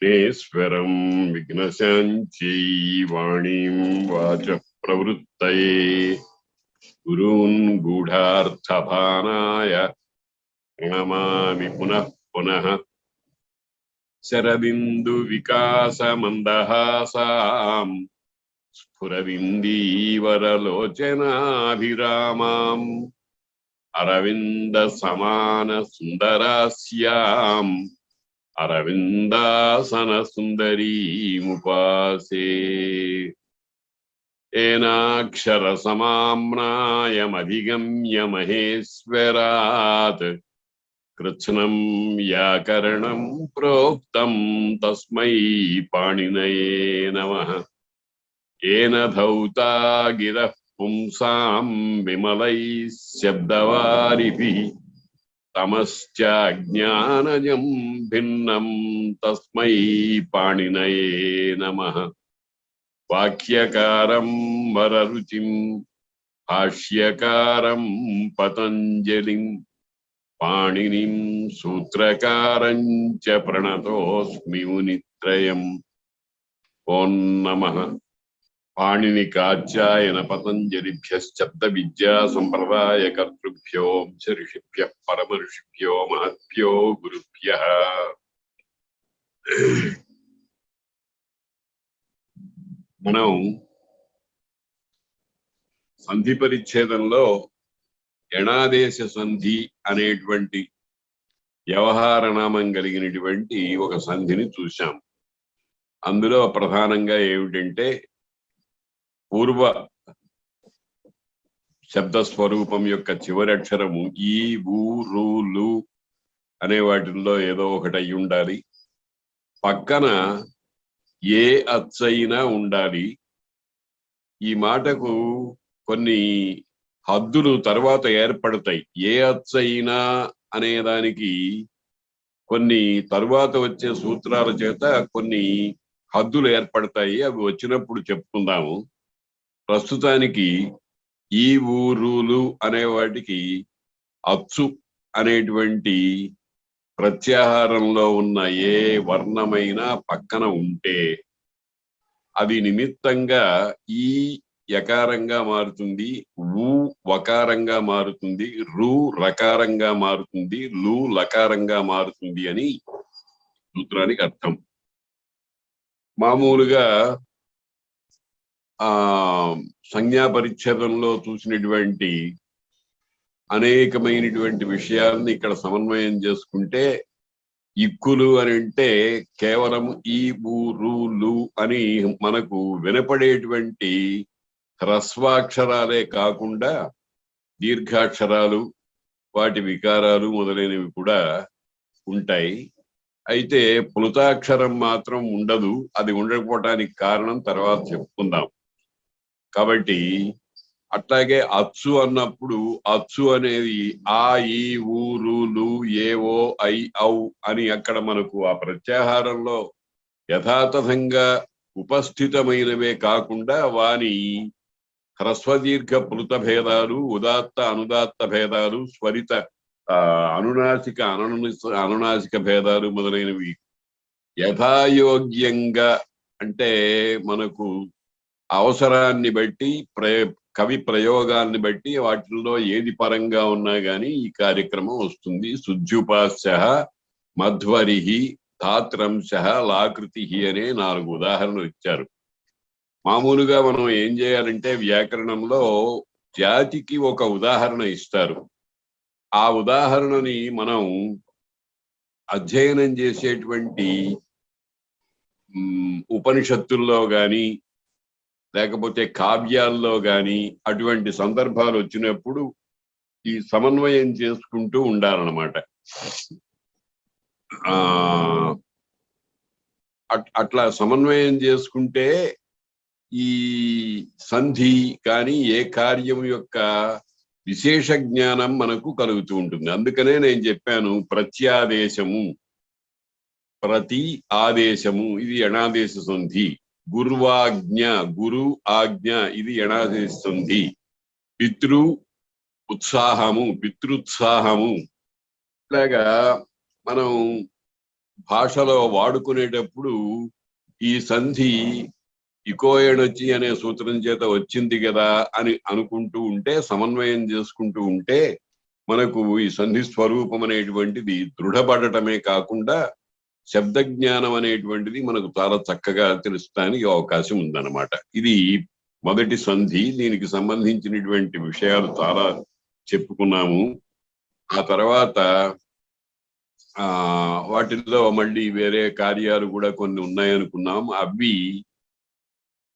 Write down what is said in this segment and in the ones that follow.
విఘ్నేశ్వరం విఘ్నశాంత్యై వాణీం వాచ ప్రవృత్తయే గురూన్ గూఢార్థభానాయ ప్రణమామి పునః పునః శరదిందు వికాసమందహాసాం స్ఫురవిందీవరలోచనాభిరామాం అరవింద సమాన సుందరాస్యాం అరవిందాసన సుందరీముపాసే ఏనాక్షర సమామ్నాయమధిగమ్య మహేశ్వరాత్ కృత్స్నం వ్యాకరణం ప్రోక్తం తస్మై పాణినయే నమః ఏన ధౌతా గిరః పుంసాం విమలైః శబ్దవారిభిః తమశ్చాజ్ఞానజం భిన్నం తస్మై పాణినయే నమః వాక్యకారం వరరుచిం భాష్యకారం పతంజలిం పాణినిం సూత్రకారం చ ప్రణతోస్మి మునిత్రయం. ఓం నమః పాణినికాచాయన పతంజలిభ్యశ్చబ్ద విద్యా సంప్రదాయ కర్తృభ్యో ఋషిభ్యః పరమ ఋషిభ్యో మహద్భ్యో గురుభ్యః. మనం సంధి పరిచ్ఛేదంలో ఎణాదేశ సంధి అనేటువంటి వ్యవహార నామం కలిగినటువంటి ఒక సంధిని చూశాం. అందులో ప్రధానంగా ఏమిటంటే పూర్వ శబ్ద స్వరూపం యొక్క చివరి అక్షరము ఈ ఊ రు లు అనే వాటిల్లో ఏదో ఒకటి అయి ఉండాలి. పక్కన ఏ అచ్చైనా ఉండాలి. ఈ మాటకు కొన్ని హద్దులు తర్వాత ఏర్పడతాయి. ఏ అచ్చైనా అనే దానికి కొన్ని తరువాత వచ్చే సూత్రాల చేత కొన్ని హద్దులు ఏర్పడతాయి. అవి వచ్చినప్పుడు చెప్పుకుందాము. ప్రస్తుతానికి ఈ ఊరులు అనే వాటికి అచ్చు అనేటువంటి ప్రత్యాహారంలో ఉన్న ఏ వర్ణమైనా పక్కన ఉంటే అది నిమిత్తంగా ఈ యకారంగా మారుతుంది, ఊ వకారంగా మారుతుంది, రు రకారంగా మారుతుంది, లు లకారంగా మారుతుంది అని సూత్రానికి అర్థం. మామూలుగా సంజ్ఞా పరిచ్ఛేదంలో చూసినటువంటి అనేకమైనటువంటి విషయాలను ఇక్కడ సమన్వయం చేసుకుంటే ఇక్కులు అని అంటే కేవలం ఈ ఊ రు లు అని మనకు వినపడేటువంటి హ్రస్వాక్షరాలే కాకుండా దీర్ఘాక్షరాలు, వాటి వికారాలు మొదలైనవి కూడా ఉంటాయి. అయితే ప్లుతాక్షరం మాత్రం ఉండదు. అది ఉండకపోవటానికి కారణం తర్వాత చెప్పుకుందాం. కాబట్టి అట్లాగే అచ్చు అన్నప్పుడు అచ్చు అనేది ఆ ఈ ఊ రు లు ఏ ఓ ఐ ఔ అని అక్కడ మనకు ఆ ప్రత్యాహారంలో యథాతథంగా ఉపస్థితమైనవే కాకుండా వాని హ్రస్వదీర్ఘ ప్లుత భేదాలు, ఉదాత్త అనుదాత్త భేదాలు, స్వరిత అనునాసిక అనునాసిక భేదాలు మొదలైనవి యథాయోగ్యంగా అంటే మనకు అవసరాన్ని బట్టి కవి ప్రయోగాన్ని బట్టి వాటిల్లో ఏది పరంగా ఉన్నా గానీ ఈ కార్యక్రమం వస్తుంది. శుద్ధ్యుపాస్య మధ్వరిహి ధాత్రంశ లాకృతి అనే 4 ఉదాహరణలు ఇచ్చారు. మామూలుగా మనం ఏం చేయాలంటే వ్యాకరణంలో జాతికి ఒక ఉదాహరణ ఇస్తారు. ఆ ఉదాహరణని మనం అధ్యయనం చేసేటువంటి ఉపనిషత్తుల్లో గాని లేకపోతే కావ్యాల్లో గాని అటువంటి సందర్భాలు వచ్చినప్పుడు ఈ సమన్వయం చేసుకుంటూ ఉండాలన్నమాట. అట్లా సమన్వయం చేసుకుంటే ఈ సంధి కానీ ఏ కార్యం యొక్క విశేష జ్ఞానం మనకు కలుగుతూ ఉంటుంది. అందుకనే నేను చెప్పాను ప్రత్యాదేశము, ప్రతి ఆదేశము ఇది ఎణాదేశ సంధి. గుర్వాజ్ఞ, గురు ఆజ్ఞ ఇది ఎణాదేశ సంధి. పితృ ఉత్సాహము, పితృత్సాహము. ఇలాగా మనం భాషలో వాడుకునేటప్పుడు ఈ సంధి ఇకోయణొచ్చి అనే సూత్రం చేత వచ్చింది కదా అని అనుకుంటూ ఉంటే, సమన్వయం చేసుకుంటూ ఉంటే మనకు ఈ సంధి స్వరూపం అనేటువంటిది దృఢపడటమే కాకుండా శబ్ద జ్ఞానం అనేటువంటిది మనకు చాలా చక్కగా తెలుస్తానికి అవకాశం ఉందన్నమాట. ఇది మొదటి సంధి. దీనికి సంబంధించినటువంటి విషయాలు చాలా చెప్పుకున్నాము. ఆ తర్వాత వాటిల్లో మళ్ళీ వేరే కార్యాలు కూడా కొన్ని ఉన్నాయనుకున్నాం. అవి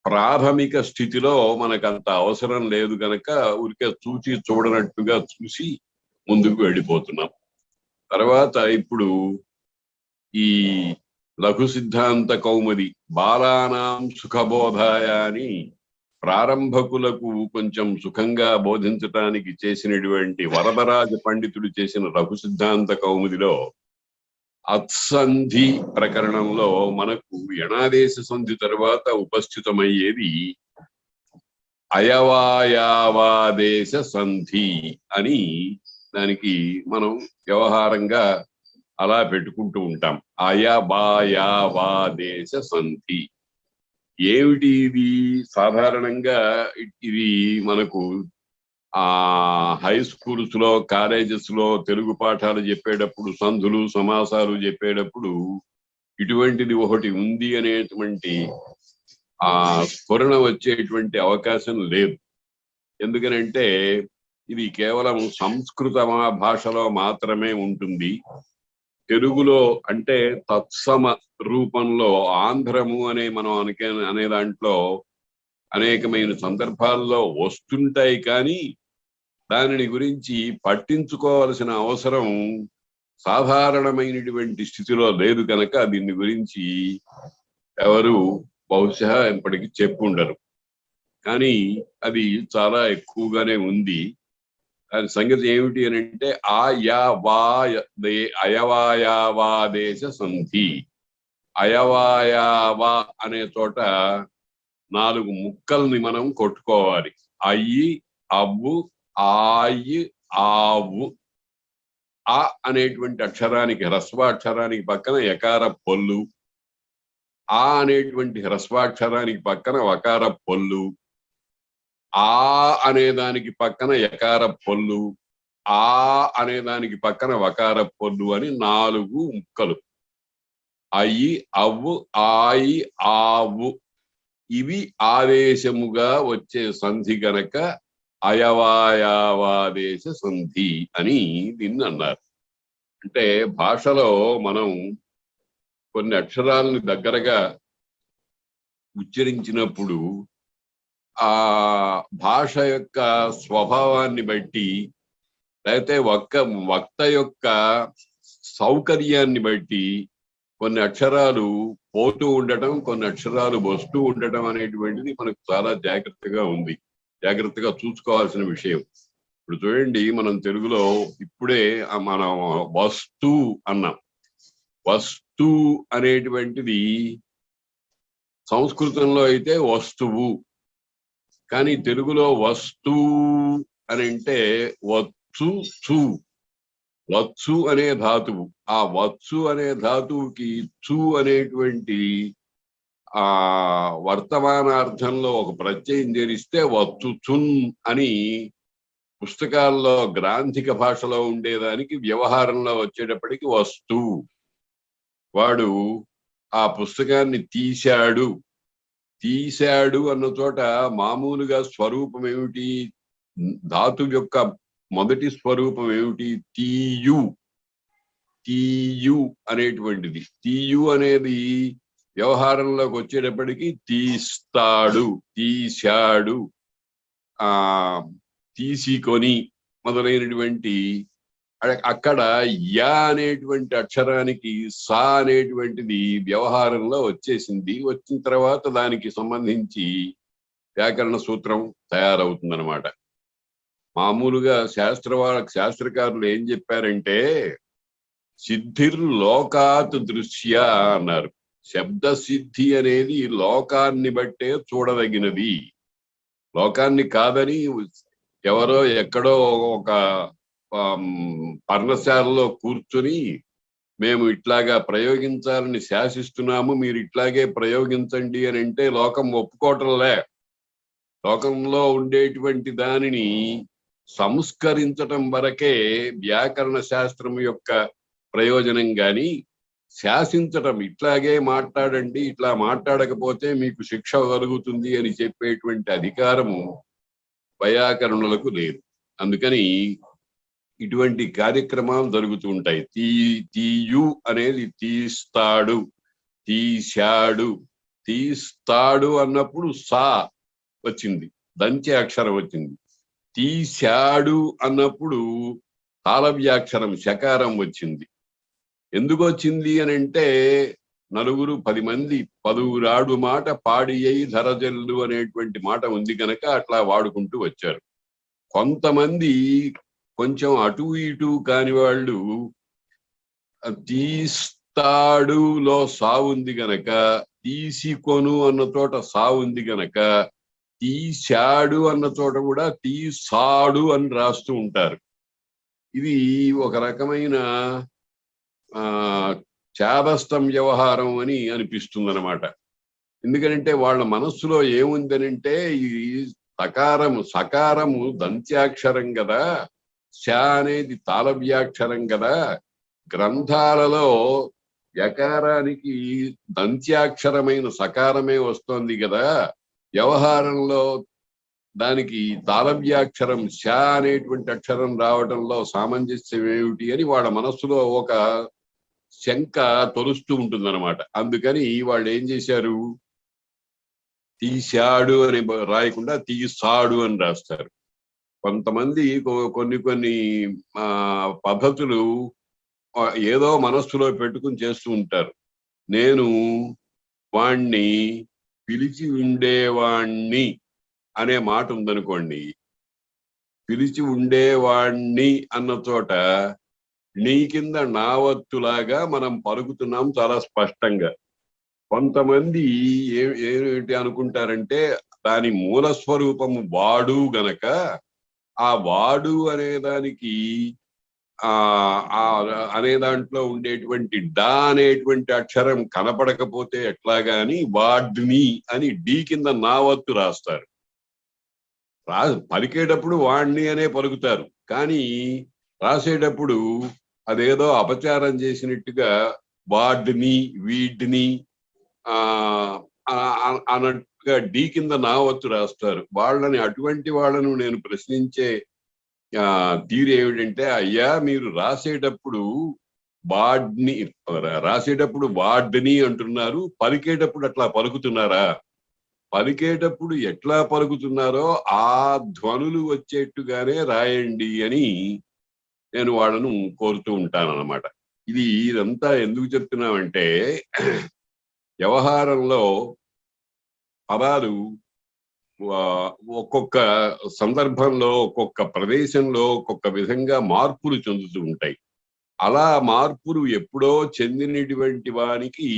ప్రాథమిక స్థితిలో మనకంత అవసరం లేదు కనుక ఊరికే చూడనట్టుగా చూసి ముందుకు వెళ్ళిపోతున్నాం. తర్వాత ఇప్పుడు ఈ లఘు సిద్ధాంత కౌముది బాలానాం సుఖబోధాయ అని ప్రారంభకులకు కొంచెం సుఖంగా బోధించటానికి చేసినటువంటి వరదరాజ పండితుడు చేసిన లఘు సిద్ధాంత కౌముదిలో అత్సంధి ప్రకరణంలో మనకు యణాదేశ సంధి తర్వాత ఉపస్థితమయ్యేది అయవాయావాదేశ సంధి అని దానికి మనం వ్యవహారంగా అలా పెట్టుకుంటూ ఉంటాం. అయవాయావాదేశ సంధి ఏమిటి ఇది? సాధారణంగా ఇది మనకు హై స్కూల్స్ లో, కాలేజెస్ లో తెలుగు పాఠాలు చెప్పేటప్పుడు, సంధులు సమాసాలు చెప్పేటప్పుడు ఇటువంటిది ఒకటి ఉంది అనేటువంటి స్ఫురణ వచ్చేటువంటి అవకాశం లేదు. ఎందుకనంటే ఇది కేవలం సంస్కృత భాషలో మాత్రమే ఉంటుంది. తెలుగులో అంటే తత్సమ రూపంలో ఆంధ్రము అనే మనం అనే దాంట్లో అనేకమైన సందర్భాల్లో వస్తుంటాయి, కానీ దానిని గురించి పట్టించుకోవాల్సిన అవసరం సాధారణమైనటువంటి స్థితిలో లేదు కనుక దీని గురించి ఎవరు బహుశా ఇప్పటికి చెప్పుండరు. కానీ అది చాలా ఎక్కువగానే ఉంది. దాని సంగతి ఏమిటి అని అంటే అయవాయావాదేశ సంధి. అయవాయావా అనే చోట 4 ముక్కల్ని మనం కొట్టుకోవాలి. అయ్యి, అవ్వు, ఆయి, ఆవు. ఆ అనేటువంటి అక్షరానికి హ్రస్వాక్షరానికి పక్కన యకార పొల్లు, ఆ అనేటువంటి హ్రస్వాక్షరానికి పక్కన వకార పొల్లు, ఆ అనేదానికి పక్కన యకార పొల్లు, ఆ అనేదానికి పక్కన వకార పొల్లు అని 4 ముక్కలు. అయ్యి, అవ్వు, ఆయి, ఆవు ఇవి ఆదేశముగా వచ్చే సంధి గనక అయవాయావాదేశ సంధి అని దీన్ని అన్నారు. అంటే భాషలో మనం కొన్ని అక్షరాలను దగ్గరగా ఉచ్చరించినప్పుడు ఆ భాష యొక్క స్వభావాన్ని బట్టి, లేకపోతే వక్త యొక్క సౌకర్యాన్ని బట్టి కొన్ని అక్షరాలు పోతూ ఉండటం, కొన్ని అక్షరాలు వస్తూ ఉండటం అనేటువంటిది మనకు చాలా జాగ్రత్తగా చూసుకోవాల్సిన విషయం. ఇప్పుడు చూడండి, మనం తెలుగులో ఇప్పుడే మనం వస్తు అన్నాం. వస్తు అనేటువంటిది సంస్కృతంలో అయితే వస్తువు, కానీ తెలుగులో వస్తు అని అంటే వచ్చు అనే ధాతువు. ఆ వచ్చు అనే ధాతువుకి చు అనేటువంటి వర్తమానార్థంలో ఒక ప్రత్యయం చేరిస్తే వచ్చుచున్ అని పుస్తకాల్లో గ్రాంథిక భాషలో ఉండేదానికి వ్యవహారంలో వచ్చేటప్పటికి వస్తు. వాడు ఆ పుస్తకాన్ని తీశాడు అన్న చోట మామూలుగా స్వరూపం ఏమిటి? ధాతు యొక్క మొదటి స్వరూపం ఏమిటి? తీయు అనేటువంటిది. తీయు అనేది వ్యవహారంలోకి వచ్చేటప్పటికి తీస్తాడు, తీశాడు, తీసుకొని మొదలైనటువంటి అక్కడ యా అనేటువంటి అక్షరానికి సా అనేటువంటిది వ్యవహారంలో వచ్చేసింది. వచ్చిన తర్వాత దానికి సంబంధించి వ్యాకరణ సూత్రం తయారవుతుందన్నమాట. మామూలుగా శాస్త్రకారులు ఏం చెప్పారంటే సిద్ధిర్లోకాత్ దృశ్య అన్నారు. శబ్ద సిద్ధి అనేది లోకాన్ని బట్టే చూడదగినది. లోకాన్ని కాదని ఎవరో ఎక్కడో ఒక పర్ణశాలలో కూర్చొని మేము ఇట్లాగా ప్రయోగించాలని శాసిస్తున్నాము, మీరు ఇట్లాగే ప్రయోగించండి అని అంటే లోకం ఒప్పుకోవటంలే. లోకంలో ఉండేటువంటి దానిని సంస్కరించటం వరకే వ్యాకరణ శాస్త్రం యొక్క ప్రయోజనం గాని, శాసించటం ఇట్లాగే మాట్లాడండి, ఇట్లా మాట్లాడకపోతే మీకు శిక్ష కలుగుతుంది అని చెప్పేటువంటి అధికారము వైయాకరణులకు లేదు. అందుకని ఇటువంటి కార్యక్రమాలు జరుగుతూ ఉంటాయి. తీయు అనేది తీస్తాడు, తీశాడు. తీస్తాడు అన్నప్పుడు సా వచ్చింది, దంచె అక్షరం వచ్చింది. తీశాడు అన్నప్పుడు తాళవ్యాక్షరం శకారం వచ్చింది. ఎందుకు వచ్చింది అని అంటే, నలుగురు 10 మంది 10 మాట పాడి అయి ధరజల్లు అనేటువంటి మాట ఉంది కనుక అట్లా వాడుకుంటూ వచ్చారు. కొంతమంది కొంచెం అటు ఇటు కాని వాళ్ళు తీస్తాడులో సా ఉంది గనక, తీసికొను అన్న చోట సా ఉంది గనక, తీశాడు అన్న చోట కూడా తీసాడు అని రాస్తూ ఉంటారు. ఇది ఒక రకమైన చాదస్తం వ్యవహారం అని అనిపిస్తుంది అనమాట. ఎందుకంటే వాళ్ళ మనస్సులో ఏముందనంటే, ఈ సకారము దంత్యాక్షరం కదా, శ అనేది తాళవ్యాక్షరం కదా, గ్రంథాలలో యకారానికి దంత్యాక్షరమైన సకారమే వస్తోంది కదా, వ్యవహారంలో దానికి తాళవ్యాక్షరం శ అనేటువంటి అక్షరం రావడంలో సామంజస్యం ఏమిటి అని వాళ్ళ మనస్సులో ఒక శంక తొలుస్తూ ఉంటుందన్నమాట. అందుకని వాళ్ళు ఏం చేశారు, తీశాడు అని రాయకుండా తీసాడు అని రాస్తారు. కొంతమంది కొన్ని పద్ధతులు ఏదో మనస్సులో పెట్టుకుని చేస్తూ ఉంటారు. నేను వాణ్ణి పిలిచి ఉండేవాణ్ణి అనే మాట ఉందనుకోండి, పిలిచి ఉండేవాణ్ణి అన్న చోట నీ కింద నావత్తులాగా మనం పలుకుతున్నాం చాలా స్పష్టంగా. కొంతమంది ఏమిటి అనుకుంటారంటే, దాని మూల స్వరూపము వాడు గనక ఆ వాడు అనే దానికి అనే దాంట్లో ఉండేటువంటి డా అనేటువంటి అక్షరం కనపడకపోతే ఎట్లాగాని వాడ్ని అని డి కింద నావత్తు రాస్తారు. పలికేటప్పుడు వాణ్ణి అనే పలుకుతారు, కానీ రాసేటప్పుడు అదేదో అపచారం చేసినట్టుగా వాడ్ని వీడ్ని అన్నట్టుగా డి కింద నావత్తు రాస్తారు. అటువంటి వాళ్ళను నేను ప్రశ్నించే తీరు ఏమిటంటే, అయ్యా మీరు రాసేటప్పుడు వాడ్ని అంటున్నారు, పలికేటప్పుడు అట్లా పలుకుతున్నారా? పలికేటప్పుడు ఎట్లా పలుకుతున్నారో ఆ ధ్వనులు వచ్చేట్టుగానే రాయండి అని నేను వాళ్ళను కోరుతూ ఉంటానన్నమాట. ఇదంతా ఎందుకు చెప్తున్నామంటే, వ్యవహారంలో పదాలు ఒక్కొక్క సందర్భంలో ఒక్కొక్క ప్రదేశంలో ఒక్కొక్క విధంగా మార్పులు చెందుతూ ఉంటాయి. అలా మార్పులు ఎప్పుడో చెందినటువంటి వానికి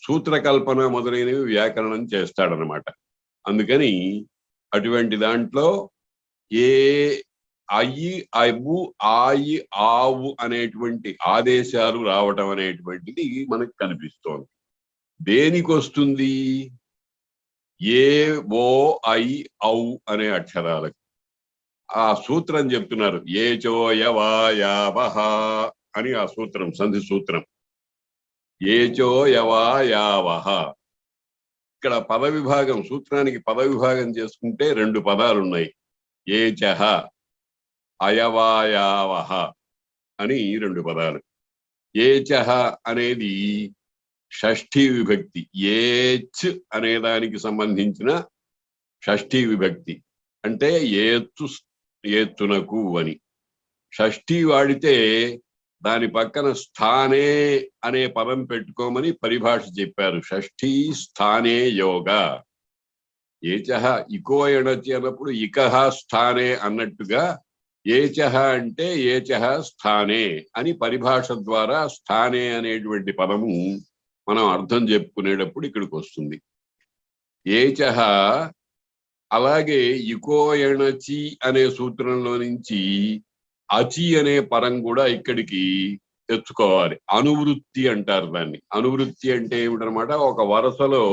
సూత్రకల్పన మొదలైనవి వ్యాకరణం చేస్తాడనమాట. అందుకని అటువంటి దాంట్లో ఏ అయ్యి అవ్వు ఆయి ఆవు అనేటువంటి ఆదేశాలు రావటం అనేటువంటిది మనకు కనిపిస్తోంది. దేనికొస్తుంది? ఏ ఓ ఐ ఔ అనే అక్షరాలకు ఆ సూత్రం చెప్తున్నారు. ఏచో యవాయావహ అని ఆ సూత్రం, సంధి సూత్రం. ఏచో యవాయావహ. ఇక్కడ పద విభాగం, సూత్రానికి పద విభాగం చేసుకుంటే 2 పదాలు ఉన్నాయి. ఏచహ అయవాయావహ అని 2 పదాలు. ఏచహ అనేది షష్ఠీ విభక్తి. ఏచ్ అనే దానికి సంబంధించిన షష్ఠీ విభక్తి, అంటే ఏత్తునకు అని. షష్ఠీ వాడితే దాని పక్కన స్థానే అనే పదం పెట్టుకోమని పరిభాష చెప్పారు. షష్ఠీ స్థానే యోగ. ఏచహ ఇకో ఎణచి అన్నప్పుడు ఇకహ స్థానే అన్నట్టుగా ఏచహ అంటే ఏచహ స్థానే అని పరిభాష ద్వారా స్థానే అనేటువంటి పదము మనం అర్థం చెప్పుకునేటప్పుడు ఇక్కడికి వస్తుంది. ఏచహ. అలాగే ఇకో ఎణచి అనే సూత్రంలో నుంచి అచి అనే పదం కూడా ఇక్కడికి తెచ్చుకోవాలి. అనువృత్తి అంటారు దాన్ని. అనువృత్తి అంటే ఏమిటనమాట, ఒక వరుసలో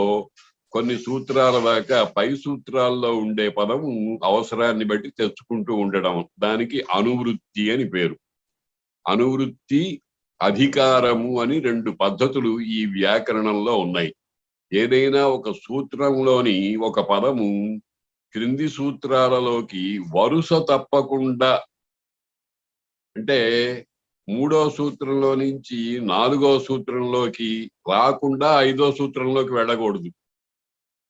కొన్ని సూత్రాల దాకా పై సూత్రాల్లో ఉండే పదం అవసరాన్ని బట్టి తెచ్చుకుంటూ ఉండడం, దానికి అనువృత్తి అని పేరు. అనువృత్తి, అధికారము అని రెండు పద్ధతులు ఈ వ్యాకరణంలో ఉన్నాయి. ఏదైనా ఒక సూత్రంలోని ఒక పదము క్రింది సూత్రాలలోకి వరుస తప్పకుండా, అంటే మూడో సూత్రంలో నుంచి నాలుగో సూత్రంలోకి రాకుండా ఐదో సూత్రంలోకి వెళ్ళకూడదు.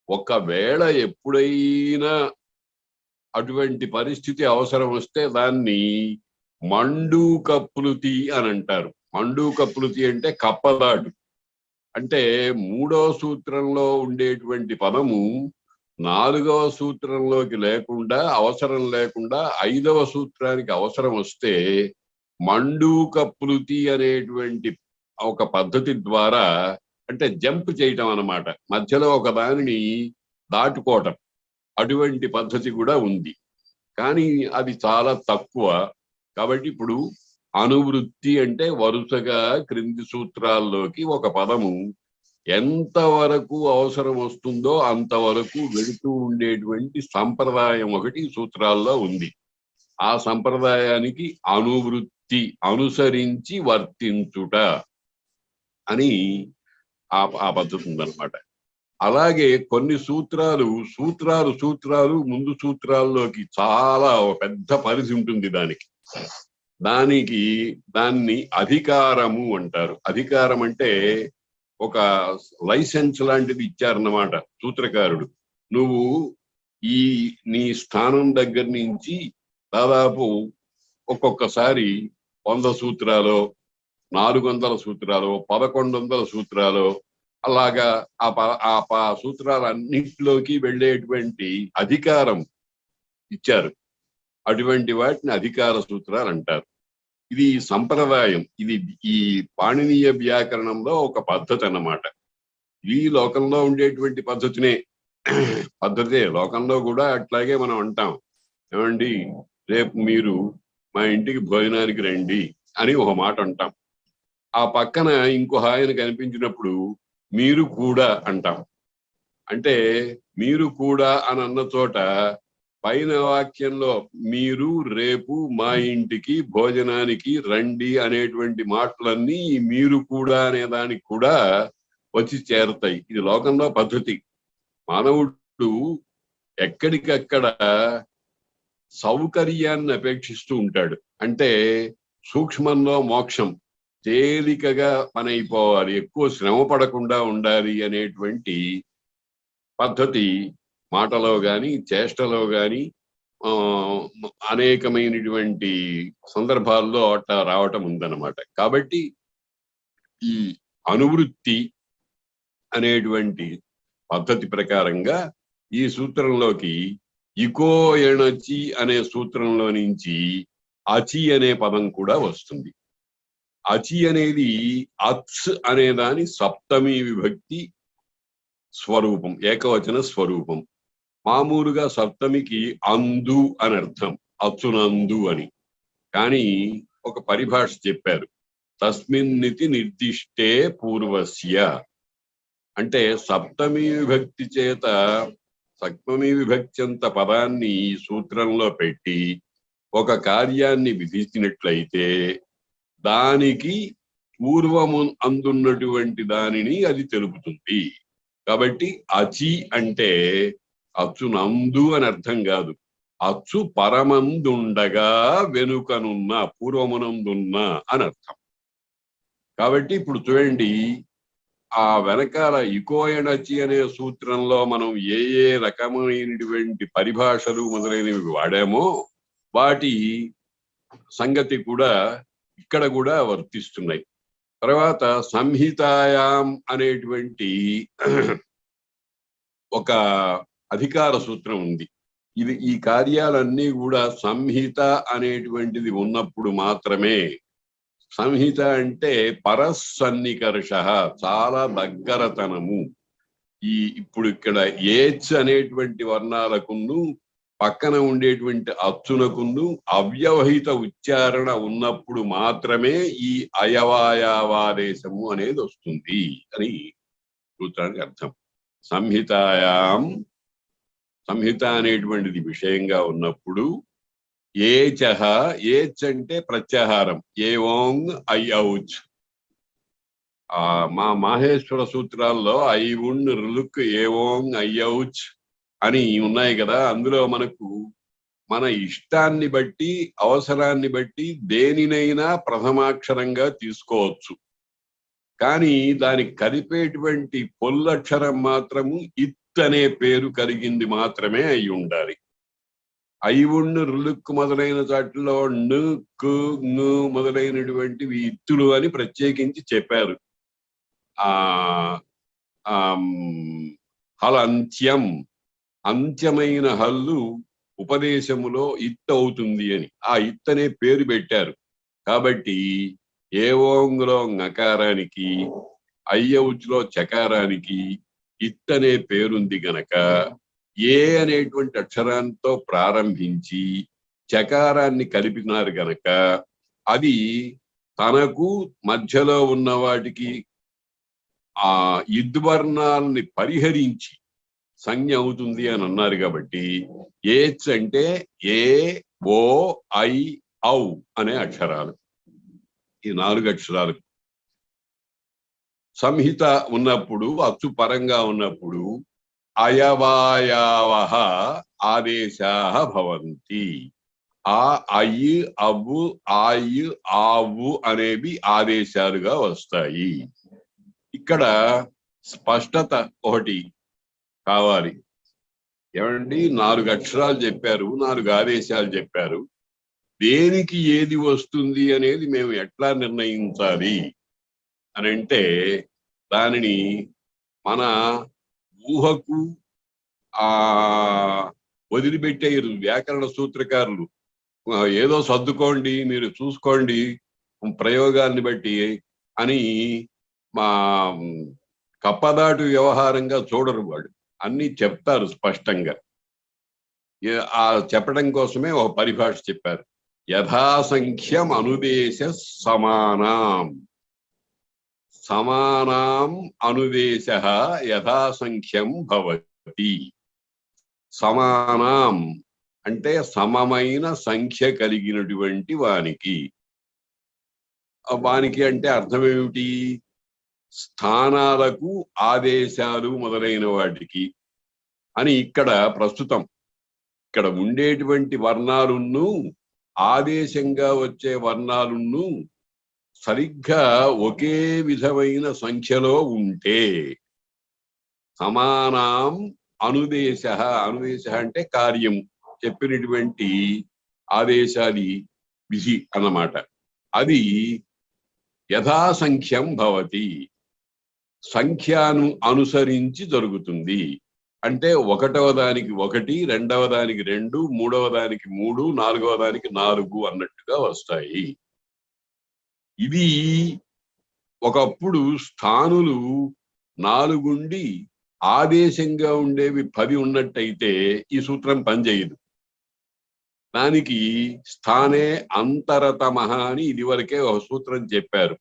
ఒకవేళ ఎప్పుడైనా అటువంటి పరిస్థితి అవసరం వస్తే దాన్ని మండూకప్లుతి అని అంటారు. మండూకప్లుతి అంటే కప్పదాటు. అంటే మూడో సూత్రంలో ఉండేటువంటి పదము నాలుగవ సూత్రంలోకి లేకుండా, అవసరం లేకుండా ఐదవ సూత్రానికి అవసరం వస్తే మండూకప్లుతి అనేటువంటి ఒక పద్ధతి ద్వారా, అంటే జంప్ చేయటం అన్నమాట, మధ్యలో ఒక దానిని దాటుకోవటం, అటువంటి పద్ధతి కూడా ఉంది. కానీ అది చాలా తక్కువ. కాబట్టి ఇప్పుడు అనువృత్తి అంటే వరుసగా క్రింది సూత్రాల్లోకి ఒక పదము ఎంతవరకు అవసరం వస్తుందో అంతవరకు వెళుతూ ఉండేటువంటి సంప్రదాయం ఒకటి సూత్రాల్లో ఉంది. ఆ సంప్రదాయానికి అనువృత్తి, అనుసరించి వర్తించుట అని ఆ పద్ధతి ఉందన్నమాట. అలాగే కొన్ని సూత్రాలు ముందు సూత్రాల్లోకి చాలా పెద్ద పరిధి ఉంటుంది. దాన్ని అధికారము అంటారు. అధికారం అంటే ఒక లైసెన్స్ లాంటిది ఇచ్చారన్నమాట సూత్రకారుడు. నువ్వు నీ స్థానం దగ్గర నుంచి దాదాపు ఒక్కొక్కసారి 100 సూత్రాలు, 400 సూత్రాలు, 1100 సూత్రాలు, అలాగా ఆ సూత్రాలన్నింటిలోకి వెళ్ళేటువంటి అధికారం ఇచ్చారు. అటువంటి వాటిని అధికార సూత్రాలు అంటారు. ఇది సంప్రదాయం. ఇది ఈ పాణినీయ వ్యాకరణంలో ఒక పద్ధతి అన్నమాట. ఈ లోకంలో ఉండేటువంటి పద్ధతే లోకంలో కూడా అట్లాగే మనం అంటాం. ఏమండి, రేపు మీరు మా ఇంటికి భోజనానికి రండి అని ఒక మాట అంటాం. ఆ పక్కన ఇంకో ఆయన కనిపించినప్పుడు మీరు కూడా అంటాం. అంటే మీరు కూడా అని అన్న చోట పైన వాక్యంలో మీరు రేపు మా ఇంటికి భోజనానికి రండి అనేటువంటి మాటలన్నీ మీరు కూడా అనే దానికి కూడా వచ్చి చేరతాయి. ఇది లోకంలో పద్ధతి. మానవుడు ఎక్కడికక్కడ సౌకర్యాన్ని అపేక్షిస్తూ ఉంటాడు. అంటే సూక్ష్మంలో మోక్షం, తేలికగా పని అయిపోవాలి, ఎక్కువ శ్రమ పడకుండా ఉండాలి అనేటువంటి పద్ధతి మాటలో గాని చేష్టలో గాని అనేకమైనటువంటి సందర్భాల్లో అట్లా రావటం ఉందన్నమాట. కాబట్టి ఈ అనువృత్తి అనేటువంటి పద్ధతి ప్రకారంగా ఈ సూత్రంలోకి ఇకో ఎణచి అనే సూత్రంలో నుంచి అచి అనే పదం కూడా వస్తుంది. అచి అనేది అత్స్ అనే దాని సప్తమి విభక్తి స్వరూపం, ఏకవచన స్వరూపం. మామూలుగా సప్తమికి అందు అని అర్థం, అచ్చునందు అని. కానీ ఒక పరిభాష చెప్పారు, తస్మిన్నితి నిర్దిష్టే పూర్వస్య. అంటే సప్తమి విభక్తి అంత పదాన్ని సూత్రంలో పెట్టి ఒక కార్యాన్ని విధించినట్లయితే దానికి పూర్వము అందున్నటువంటి దానిని అది తెలుపుతుంది. కాబట్టి అచి అంటే అచ్చునందు అని అర్థం కాదు, అచ్చు పరమందుండగా వెనుకనున్న, పూర్వమునందున్న అని అర్థం. కాబట్టి ఇప్పుడు చూడండి, ఆ వెనకాల ఇకోయణచి అనే సూత్రంలో మనం ఏ రకమైనటువంటి పరిభాషలు మొదలైనవి వాడామో వాటి సంగతి కూడా ఇక్కడ కూడా వర్తిస్తున్నాయి. తర్వాత సంహితాయాం అనేటువంటి ఒక అధికార సూత్రం ఉంది. ఈ కార్యాలన్నీ కూడా సంహిత అనేటువంటిది ఉన్నప్పుడు మాత్రమే. సంహిత అంటే పరసన్నికర్ష, చాలా దగ్గరతనము. ఇప్పుడు ఇక్కడ ఏచ్ అనేటువంటి వర్ణాలకును పక్కన ఉండేటువంటి అచ్చునకును అవ్యవహిత ఉచ్చారణ ఉన్నప్పుడు మాత్రమే ఈ అయవాయవాదేశము అనేది వస్తుంది అని సూత్రానికి అర్థం. సంహితాయాం, సంహిత అనేటువంటిది విషయంగా ఉన్నప్పుడు ఏచహ, ఏచ్ అంటే ప్రత్యాహారం, ఏవోంగ్ ఐ ఔచ్. మా మాహేశ్వర సూత్రాల్లో ఐ ఉండ్ రులుక్ ఏవోంగ్ ఐ ఔచ్ అని ఉన్నాయి కదా. అందులో మనకు మన ఇష్టాన్ని బట్టి, అవసరాన్ని బట్టి దేనినైనా ప్రథమాక్షరంగా తీసుకోవచ్చు. కానీ దానికి కలిపేటువంటి పొల్లక్షరం మాత్రము ఇత్ అనే పేరు కలిగింది మాత్రమే అయి ఉండాలి. ఐవుణ్ణు రులుక్కు మొదలైన చాటిలో ను కు ను మొదలైనటువంటివి ఇత్తులు అని ప్రత్యేకించి చెప్పారు. హలంత్యం, అంత్యమైన హల్లు ఉపదేశములో ఇత్ అవుతుంది అని ఆ ఇత్ అనే పేరు పెట్టారు. కాబట్టి ఏవోంగులో నకారానికి, అయ్యౌచ్లో చకారానికి ఇత్ అనే పేరుంది గనక ఏ అనేటువంటి అక్షరాంతో ప్రారంభించి చకారాన్ని కలిపినారు గనక అది తనకు మధ్యలో ఉన్న వాటికి ఆ ఇద్వర్ణాలని పరిహరించి సంజ్ఞ అవుతుంది అని అన్నారు. కాబట్టి ఏచ్ అంటే ఏ, ఓ, ఐ, ఔ అనే అక్షరాలు, ఈ 4 అక్షరాలు. సంహిత ఉన్నప్పుడు, అచ్చు పరంగా ఉన్నప్పుడు అయవాయావః ఆదేశాః భవంతి. ఆ అయ్యి, అవ్వు, ఆయు, ఆవు అనేవి ఆదేశాలుగా వస్తాయి. ఇక్కడ స్పష్టత ఒకటి కావాలి. ఏమండి, 4 అక్షరాలు చెప్పారు, 4 ఆదేశాలు చెప్పారు. దేనికి ఏది వస్తుంది అనేది మేము ఎట్లా నిర్ణయించాలి అని అంటే దానిని మన ఊహకు వదిలిపెట్టేయరు వ్యాకరణ సూత్రకారులు. ఏదో సర్దుకోండి, మీరు చూసుకోండి ప్రయోగాల్ని బట్టి అని మా కప్పదాటు వ్యవహారంగా చూడరు. వాళ్ళు అన్ని చెప్తారు స్పష్టంగా. ఆ చెప్పడం కోసమే ఒక పరిభాష చెప్పారు. యథాసంఖ్యం అనుదేశ సమానాం, సమానాం అనుదేశ యథాసంఖ్యం భవతి. సమానాం అంటే సమమైన సంఖ్య కలిగినటువంటి వానికి. వానికి అంటే అర్థం ఏమిటి? స్థానాలకు, ఆదేశాలు మొదలైన వాటికి అని ఇక్కడ ప్రస్తుతం ఇక్కడ ఉండేటువంటి వర్ణాలున్ను ఆదేశంగా వచ్చే వర్ణాలున్ను సరిగ్గా ఒకే విధమైన సంఖ్యలో ఉంటే సమానాం అనుదేశ, అనుదేశ అంటే కార్యం, చెప్పినటువంటి ఆదేశాది విధి అన్నమాట. అది యథాసంఖ్యం భవతి, సంఖ్యాను అనుసరించి జరుగుతుంది. అంటే 1వ దానికి 1, 2వ దానికి 2, 3వ దానికి 3, 4వ దానికి 4 అన్నట్టుగా వస్తాయి. ఇది ఒకప్పుడు స్థానులు 4 ఉండి ఆదేశంగా ఉండేవి 10 ఉన్నట్టయితే ఈ సూత్రం పనిచేయదు. దానికి స్థానే అంతరతమః అని ఇదివరకే ఒక సూత్రం చెప్పారు.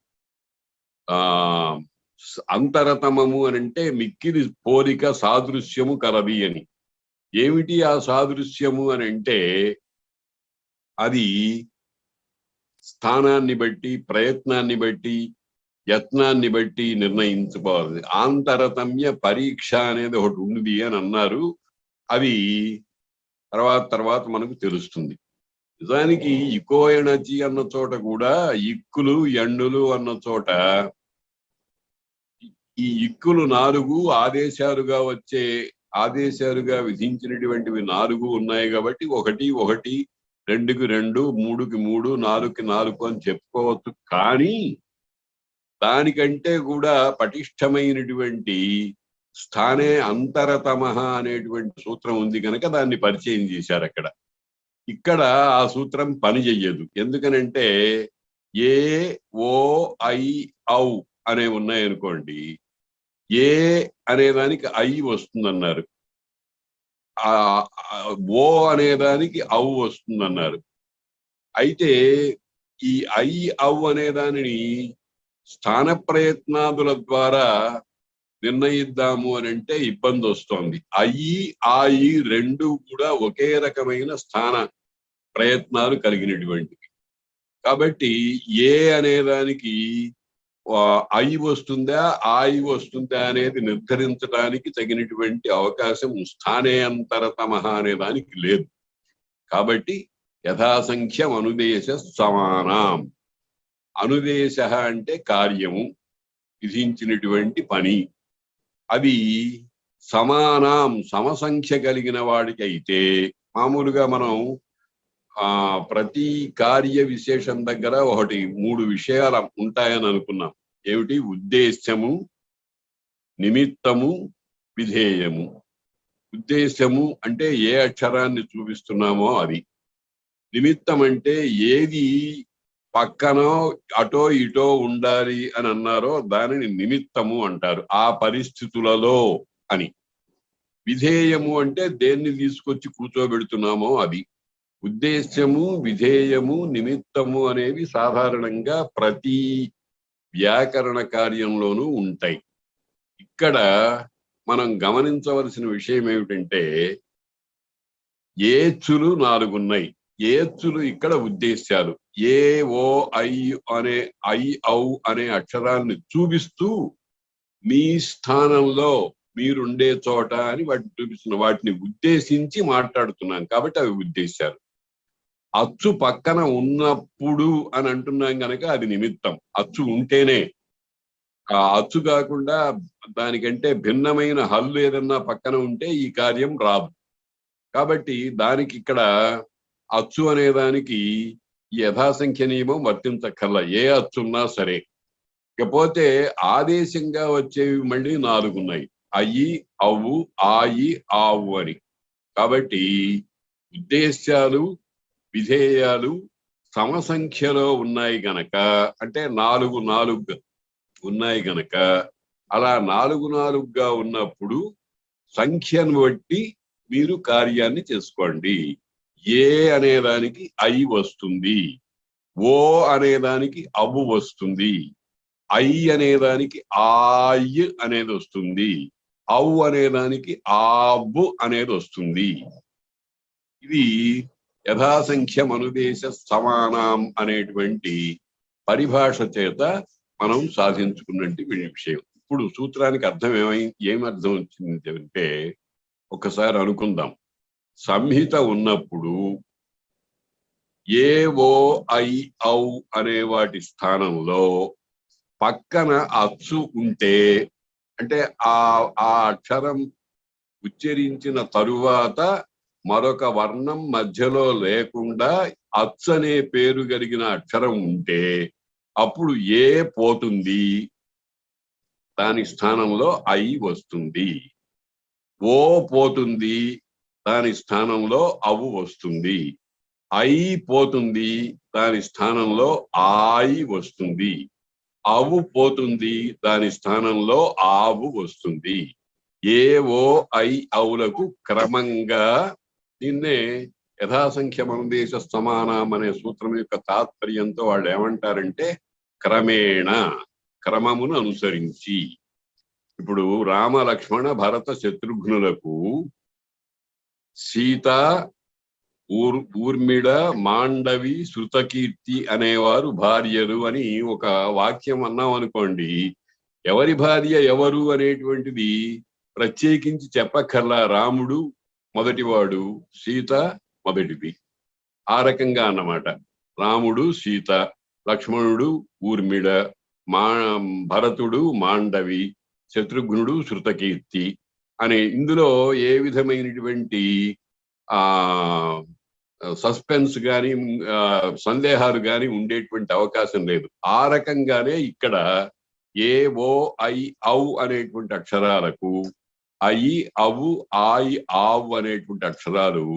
అంతరతమము అని అంటే మిక్కిలి పోలిక, సాదృశ్యము కలది అని. ఏమిటి ఆ సాదృశ్యము అని అంటే అది స్థానాన్ని బట్టి, ప్రయత్నాన్ని బట్టి, యత్నాన్ని బట్టి నిర్ణయించుకోవాలి. ఆంతరతమ్య పరీక్ష అనేది ఒకటి ఉంది అని అన్నారు. అది తర్వాత మనకు తెలుస్తుంది. నిజానికి ఇకో ఎనర్జీ అన్న చోట కూడా ఇక్కులు, ఎండులు అన్న చోట ఈ ఇక్కులు 4 ఆదేశాలుగా వచ్చే, ఆదేశాలుగా విధించినటువంటివి 4 ఉన్నాయి కాబట్టి 1, 1, 2కి 2, 3కి 3, 4కి 4 అని చెప్పుకోవచ్చు. కానీ దానికంటే కూడా పటిష్టమైనటువంటి స్థానే అంతరతమః అనేటువంటి సూత్రం ఉంది కనుక దాన్ని పరిచయం చేశారు అక్కడ. ఇక్కడ ఆ సూత్రం పని చెయ్యదు. ఎందుకనంటే ఏ, ఓ, ఐ, ఔ అనే ఉన్నాయనుకోండి, ఏ అనేదానికి ఐ వస్తుందన్నారు. ఓ అనేదానికి అవు వస్తుందన్నారు. అయితే ఈ ఐ అవు అనే దానిని స్థాన ప్రయత్నాదుల ద్వారా నిర్ణయిద్దాము అని అంటే ఇబ్బంది వస్తోంది. అయి ఆయి రెండు కూడా ఒకే రకమైన స్థాన ప్రయత్నాలు కలిగినటువంటివి. కాబట్టి ఏ అనేదానికి ఐ వస్తుందా ఆయి వస్తుందా అనేది నిర్ధారించడానికి తగినటువంటి అవకాశం స్థానేంతరతమః అనే దానికి లేదు. కాబట్టి యథాసంఖ్యం అనుదేశ సమానం. అనుదేశ అంటే కార్యము, విధించినటువంటి పని. అది సమానం సమసంఖ్య కలిగిన వాడికి అయితే మామూలుగా మనం ప్రతి కార్య విశేషం దగ్గర ఒకటి 3 విషయాలు ఉంటాయని అనుకున్నాం. ఏమిటి? ఉద్దేశ్యము, నిమిత్తము, విధేయము. ఉద్దేశ్యము అంటే ఏ అక్షరాన్ని చూపిస్తున్నామో అది. నిమిత్తం అంటే ఏది పక్కనో అటో ఇటో ఉండాలి అని అన్నారో దానిని నిమిత్తము అంటారు, ఆ పరిస్థితులలో అని. విధేయము అంటే దేన్ని తీసుకొచ్చి కూర్చోబెడుతున్నామో అది. ఉద్దేశ్యము, విధేయము, నిమిత్తము అనేవి సాధారణంగా ప్రతి వ్యాకరణ కార్యంలోనూ ఉంటాయి. ఇక్కడ మనం గమనించవలసిన విషయం ఏమిటంటే ఏచ్చులు 4 ఉన్నాయి. ఏచ్చులు ఇక్కడ ఉద్దేశ్యాలు. ఏ ఓ ఐ అనే ఐ ఔ అనే అక్షరాన్ని చూపిస్తూ మీ స్థానంలో మీరుండే చోట అని వాటిని చూపిస్తున్న వాటిని ఉద్దేశించి మాట్లాడుతున్నాం కాబట్టి అవి ఉద్దేశాలు. అచ్చు పక్కన ఉన్నప్పుడు అని అంటున్నాం కనుక అది నిమిత్తం. అచ్చు ఉంటేనే, ఆ అచ్చు కాకుండా దానికంటే భిన్నమైన హల్లు ఏదన్నా పక్కన ఉంటే ఈ కార్యం రాదు. కాబట్టి దానికి ఇక్కడ అచ్చు అనేదానికి యథాసంఖ్య నియమం వర్తించక్కర్లా, ఏ అచ్చున్నా సరే. ఇకపోతే ఆదేశంగా వచ్చేవి మళ్ళీ 4 ఉన్నాయి. అయి, అవు, ఆయి, ఆవు అని. కాబట్టి ఉద్దేశ్యాలు, విధేయాలు సమసంఖ్యలో ఉన్నాయి గనక, అంటే 4 ఉన్నాయి గనక, అలా 4 ఉన్నప్పుడు సంఖ్యను బట్టి మీరు కార్యాన్ని చేసుకోండి. ఏ అనేదానికి ఐ వస్తుంది, ఓ అనేదానికి అవు వస్తుంది, ఐ అనేదానికి ఆయ్ అనేది వస్తుంది, అవు అనేదానికి ఆబు అనేది వస్తుంది. ఇది యథాసంఖ్యం అనుదేశ సమానం అనేటువంటి పరిభాష చేత మనం సాధించుకున్నటువంటి విషయం. ఇప్పుడు సూత్రానికి అర్థం ఏం అర్థం వచ్చింది అంటే, ఒకసారి అనుకుందాం. సంహిత ఉన్నప్పుడు ఏ ఓ ఐ ఔ అనే వాటి స్థానంలో పక్కన అచ్చు ఉంటే, అంటే ఆ అక్షరం ఉచ్చరించిన తరువాత మరొక వర్ణం మధ్యలో లేకుండా అచ్చు అనే పేరు కలిగిన అక్షరం ఉంటే అప్పుడు ఏ పోతుంది, దాని స్థానంలో ఐ వస్తుంది. ఓ పోతుంది, దాని స్థానంలో అవు వస్తుంది. ఐ పోతుంది, దాని స్థానంలో ఆయి వస్తుంది. అవు పోతుంది, దాని స్థానంలో ఆవు వస్తుంది. ఏ ఓ ఐ ఔలకు క్రమంగా, దీన్నే యథాసంఖ్యం అనుదేశ సమానం అనే సూత్రం యొక్క తాత్పర్యంతో వాళ్ళు ఏమంటారంటే క్రమేణ, క్రమమును అనుసరించి. ఇప్పుడు రామ లక్ష్మణ భరత శత్రుఘ్నులకు సీత, ఊర్మిళ, మాండవి, శృతకీర్తి అనేవారు భార్యలు అని ఒక వాక్యం అన్నాం అనుకోండి. ఎవరి భార్య ఎవరు అనేటువంటిది ప్రత్యేకించి చెప్పక్కర్లా. రాముడు మొదటివాడు, సీత మొదటిది, ఆ రకంగా అన్నమాట. రాముడు సీత, లక్ష్మణుడు ఊర్మిళ, భరతుడు మాండవి, శత్రుఘ్నుడు శృతకీర్తి అనే ఇందులో ఏ విధమైనటువంటి సస్పెన్స్ కానీ సందేహాలు కానీ ఉండేటువంటి అవకాశం లేదు. ఆ రకంగానే ఇక్కడ ఏ ఓ ఐ ఔ అనేటువంటి అక్షరాలకు ఐ అవు ఆయి ఆవు అనేటువంటి అక్షరాలు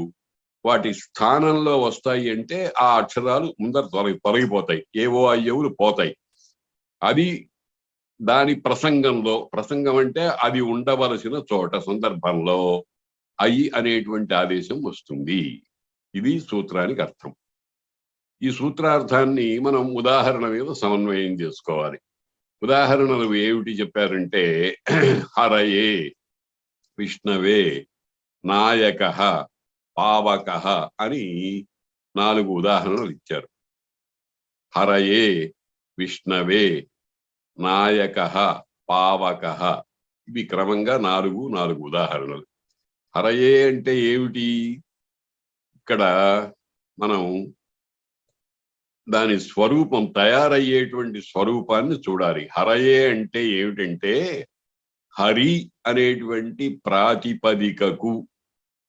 వాటి స్థానంలో వస్తాయి అంటే ఆ అక్షరాలు ముందర తొలగిపోతాయి, ఏవో అయ్యవులు పోతాయి. అది దాని ప్రసంగంలో, ప్రసంగం అంటే అది ఉండవలసిన చోట, సందర్భంలో అయి అనేటువంటి ఆదేశం వస్తుంది. ఇది సూత్రానికి అర్థం. ఈ సూత్రార్థాన్ని మనం ఉదాహరణ మీద సమన్వయం చేసుకోవాలి. ఉదాహరణలు ఏమిటి చెప్పారంటే హరయే, విష్ణవే, నాయక, పావక అని 4 ఉదాహరణలు ఇచ్చారు. హరయే, విష్ణవే, నాయక, పావక, ఇవి క్రమంగా 4 ఉదాహరణలు. హరయే అంటే ఏమిటి? ఇక్కడ మనం దాని స్వరూపం, తయారయ్యేటువంటి స్వరూపాన్ని చూడాలి. హరయే అంటే ఏమిటంటే హరి అనేటువంటి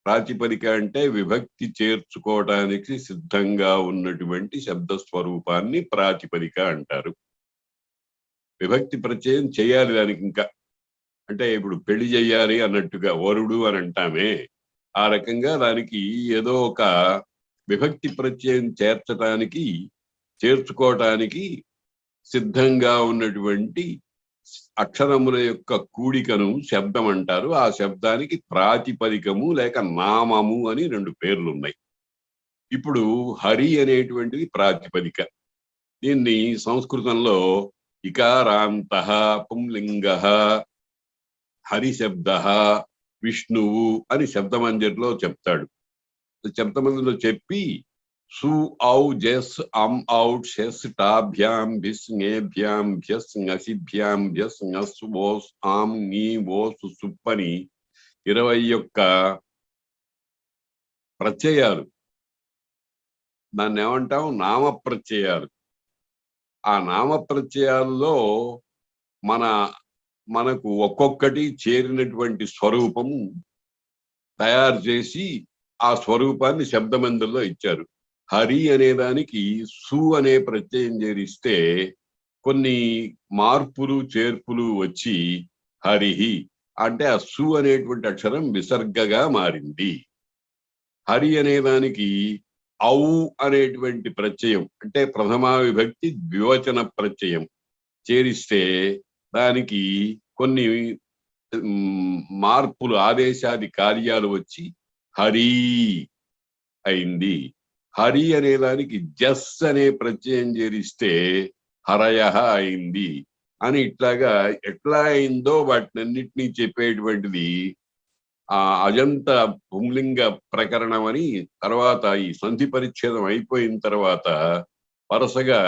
ప్రాతిపదిక అంటే విభక్తి చేర్చుకోవడానికి సిద్ధంగా ఉన్నటువంటి శబ్ద స్వరూపాన్ని ప్రాతిపదిక అంటారు. విభక్తి ప్రత్యయం చేయాలి దానికి. ఇంకా అంటే ఇప్పుడు పెళ్లి చెయ్యాలి అన్నట్టుగా వరుడు అని అంటామే, ఆ రకంగా దానికి ఏదో ఒక విభక్తి ప్రత్యయం చేర్చుకోవటానికి సిద్ధంగా ఉన్నటువంటి అక్షరముల యొక్క కూడికను శబ్దం అంటారు. ఆ శబ్దానికి ప్రాతిపదికము లేక నామము అని 2 పేర్లు ఉన్నాయి. ఇప్పుడు హరి అనేటువంటిది ప్రాతిపదిక. దీన్ని సంస్కృతంలో ఇకారాంత పుంలింగ హరి శబ్ద విష్ణువు అని శబ్దమంజరిలో చెప్తాడు. శబ్దమంజరిలో చెప్పి సు ఔ జస్ అం ఔట్ షెస్ టాభ్యాం భిస్ ఞేభ్యాం భ్యస్ ఞసిభ్యాం భ్యస్ ఞస్ ఓస్ ఆం నీ ఓస్ సుప్పని 21 ప్రత్యయాలు. దాన్ని ఏమంటాం? నామ ప్రత్యయాలు. ఆ నామ ప్రత్యయాల్లో మనకు ఒక్కొక్కటి చేరినటువంటి స్వరూపం తయారు చేసి ఆ స్వరూపాన్ని శబ్దమందుల్లో ఇచ్చారు. హరి అనేదానికి సు అనే ప్రత్యయం చేరిస్తే కొన్ని మార్పులు చేర్పులు వచ్చి హరిహి అంటే ఆ సు అనేటువంటి అక్షరం విసర్గగా మారింది. హరి అనేదానికి ఔ అనేటువంటి ప్రత్యయం అంటే ప్రథమా విభక్తి ద్వివచన ప్రత్యయం చేరిస్తే దానికి కొన్ని మార్పులు, ఆదేశాది కార్యాలు వచ్చి హరి అయింది. హరి అనేదానికి జస్ అనే ప్రత్యయం చేరిస్తే హరయ అయింది అని ఇట్లాగా ఎట్లా అయిందో వాటినన్నిటినీ చెప్పేటువంటిది ఆ అజంత పుంలింగ ప్రకరణం అని. తర్వాత ఈ సంధి పరిచ్ఛేదం అయిపోయిన తర్వాత వరుసగా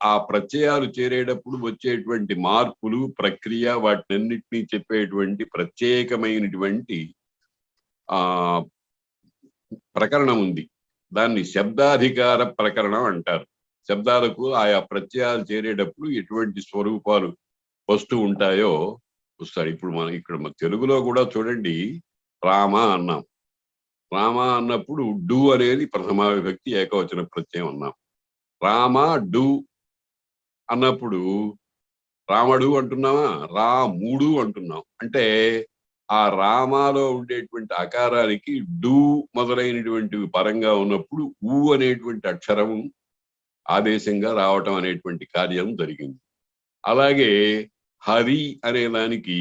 ఆ ప్రత్యయాలు చేరేటప్పుడు వచ్చేటువంటి మార్పులు, ప్రక్రియ, వాటినన్నిటినీ చెప్పేటువంటి ప్రత్యేకమైనటువంటి ఆ ప్రకరణం ఉంది. దాన్ని శబ్దాధికార ప్రకరణం అంటారు. శబ్దాలకు ఆయా ప్రత్యయాలు చేరేటప్పుడు ఎటువంటి స్వరూపాలు వస్తూ ఉంటాయో వస్తాడు. ఇప్పుడు మనం ఇక్కడ తెలుగులో కూడా చూడండి, రామ అన్నాం. రామ అన్నప్పుడు డు అనేది ప్రథమా విభక్తి ఏకవచన ప్రత్యయం అన్నాం. రామ డు అన్నప్పుడు రాముడు అంటున్నామా, రాముడు అంటున్నాం. అంటే ఆ రామాలో ఉండేటువంటి అకారానికి డు మొదలైనటువంటి పరంగా ఉన్నప్పుడు ఊ అనేటువంటి అక్షరం ఆదేశంగా రావటం అనేటువంటి కార్యం జరిగింది. అలాగే హరి అనే దానికి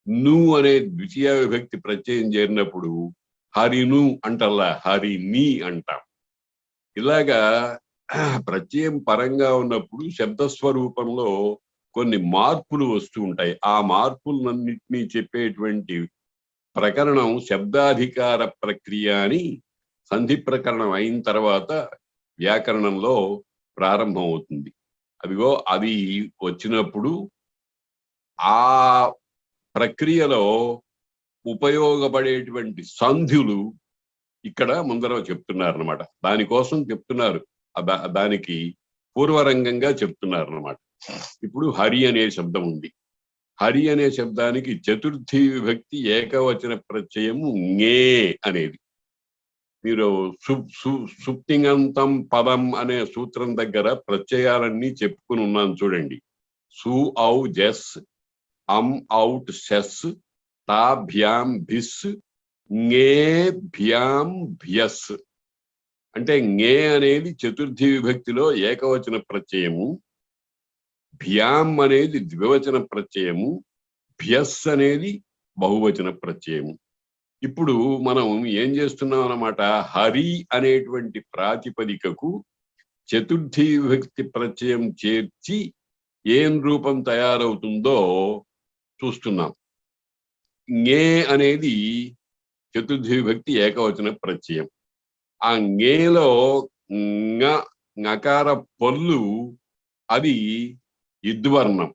ను అనే ద్వితీయ విభక్తి ప్రత్యయం చేరినప్పుడు హరిను అంటల్లా హరిని అంటాం. ఇలాగా ప్రత్యయం పరంగా ఉన్నప్పుడు శబ్దస్వరూపంలో కొన్ని మార్పులు వస్తూ ఉంటాయి. ఆ మార్పులన్నింటినీ చెప్పేటువంటి ప్రకరణం శబ్దాధికార ప్రక్రియ అని సంధి ప్రకరణం అయిన తర్వాత వ్యాకరణంలో ప్రారంభం అవుతుంది. అదిగో అది వచ్చినప్పుడు ఆ ప్రక్రియలో ఉపయోగపడేటువంటి సంధులు ఇక్కడ ముందర చెప్తున్నారు అన్నమాట. దానికోసం చెప్తున్నారు, దానికి పూర్వరంగంగా చెప్తున్నారు అన్నమాట. ఇప్పుడు హరి అనే శబ్దం ఉంది. హరి అనే శబ్దానికి చతుర్థి విభక్తి ఏకవచన ప్రత్యయము ఞే అనేది. మీరు సుప్తింగంతం పదం అనే సూత్రం దగ్గర ప్రత్యయాలన్నీ చెప్పుకుని ఉన్నాను చూడండి. సు ఔ జస్ అం ఔట్ షస్ టాభ్యాం భిస్ ఞేభ్యాం భ్యస్ అంటే ఞే అనేది చతుర్థి విభక్తిలో ఏకవచన ప్రత్యయము, భ్యాం అనేది ద్వివచన ప్రత్యయము, భ్యస్ అనేది బహువచన ప్రత్యయము. ఇప్పుడు మనం ఏం చేస్తున్నాం అన్నమాట, హరి అనేటువంటి ప్రాతిపదికకు చతుర్థి విభక్తి ప్రత్యయం చేర్చి ఏం రూపం తయారవుతుందో చూస్తున్నాం. ఞే అనేది చతుర్థి విభక్తి ఏకవచన ప్రత్యయం. ఆ ఞేలో ఞకార పళ్ళు అది ఇద్వర్ణం.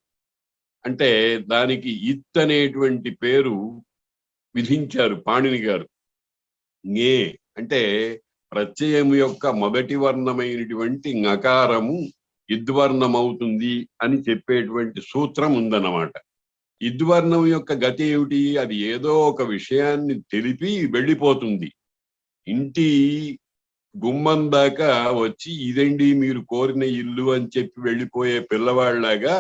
అంటే దానికి ఇత్ అనేటువంటి పేరు విధించారు పాణిని గారు. ఞే అంటే ప్రత్యయం యొక్క మొదటి వర్ణమైనటువంటి ఞకారము ఇద్వర్ణమవుతుంది అని చెప్పేటువంటి సూత్రం ఉందన్నమాట. ఇద్వర్ణం యొక్క గతి ఏమిటి? అది ఏదో ఒక విషయాన్ని తెలిపి వెళ్ళిపోతుంది. ఇంటి గుమ్మం దాకా వచ్చి ఇదండి మీరు కోరిన ఇల్లు అని చెప్పి వెళ్ళిపోయే పిల్లవాళ్ళలాగా